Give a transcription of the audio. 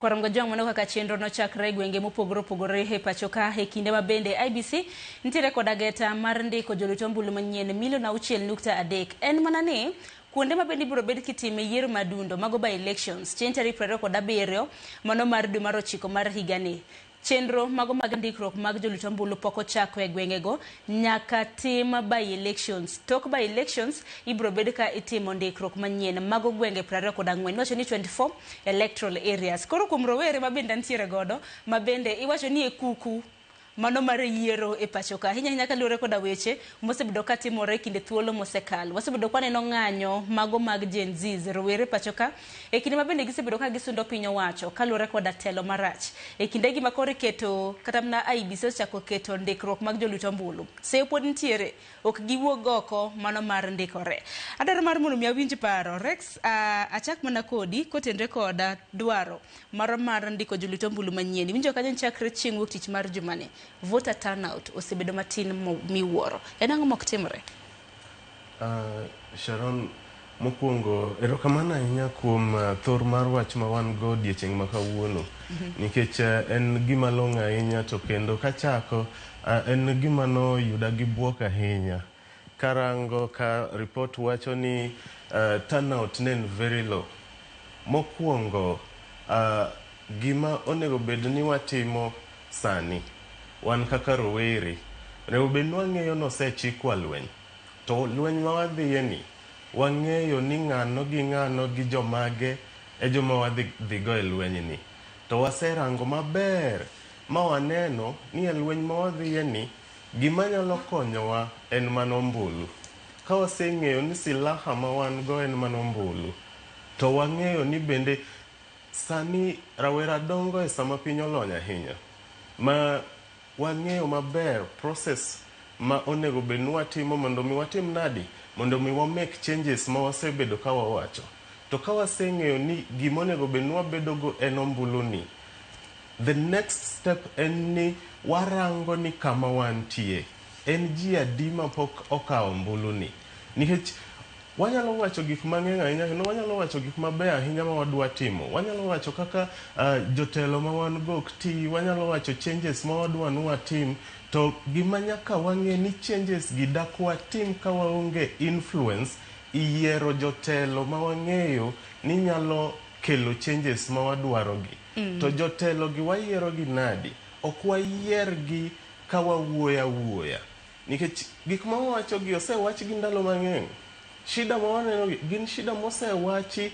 Warango jong mano kaka chenro no chakre gwenge mopogore opogore e pacho ka e kinde ma bende IBC nitiere kod ageta mar ndiko joluto ombulu manyien milion 6.3. En mana ni kuonde ma bende ibiro bed kitime yiero madundo mago by elections chieng' tarik 27 mano mar dwe mar 9 mar higani. Chenro mago mag ndikruok mag joluto ombulu pok ochako e gwengego nyaka tim by elections. Tok by elections ibiro bed ka itimo ndikruok manyien mago gwenge 24 iwacho ni 24 electoral areas. Koro kuom rowere ma bende ntiere godo ma bende iwacho ni e kuku mano mar yiero e pacho ka hinya kaluwore koda weche mosebedo ka timore kinde thuolo mosekalo. Wasebedo ka neno ng'anyo mago mag Gen Z rowere pacho ka e kinde ma bende gisebedo ka gisundo piny owacho kaluwore koda telo marach e kinde gi makore keto kata na IBC ochako keto ndikruok mag joluto ombulu. Se pod ntiere ok giwuog oko mano mar ndikore. Adaro mar mondo mi awinj paro Rex achak mana kodi kotenre koda dwaro mar ndiko joluto ombulu manyien. Winjo kanyo chakre chieng' wuok tich mar jumani. Voter turnout osebedo matin miwuoro. En ang'o mok timore? Sharon, mokwongo erokamano ahinya kuom thor mar wach ma wan go odiechieng' ma kawuono. Nikech en gima long'o ahinya to kendo kachako en gima no yuda gi buok ahinya. Karango ka report wacho ni turnout ne very low. Mokwongo gima onego bed ni watimo sani wan kaka rowere onego bed ni wang'eyo nosechikwa lweny to lweny ma wadhiye ni wang'eyo ni ng'ano gi jomage e joma wadhigo e lweny ni to waserango maber ma waneno ni e lweny ma wadhiye ni gima nyalo konyowa en mana ombulu. Ka waseng'eyo ni silaha ma wan go en mana ombulu to wang'eyo ni bende sani rawera dongo e sama piny olony ahinya ma wang'eyo maber process ma onego bed ni watimo mondo mi watim nadi mondo mi wa make changes ma wasebedo ka wawacho. To ka waseng'eyo ni gima onego bed ni wabedo go en ombulu ni, the next step en ni warango ni kama wantie en ji adi ma pok okawo ombulu ni. Nikech wanyalo wacho gik mang'eny ahinya kendo wanyalo wacho gik mabeyo ahinya ma wadwa timo. Wanyalo wacho kaka jotelo ma wan go ok ti, wanyalo wacho changes ma wadwa ni watim, to gima nyaka wang'e ni changes gi dak watim ka waonge influence yiero jotelo ma wang'eyo ni nyalo kelo changes ma wadwaro gi. To jotelo gi wayiero gi nadi? Ok wayier gi ka wawuoya. Nikech gik ma wawacho gi osewach gi ndalo mang'eny. Shida ma waneno gin shida mosewachi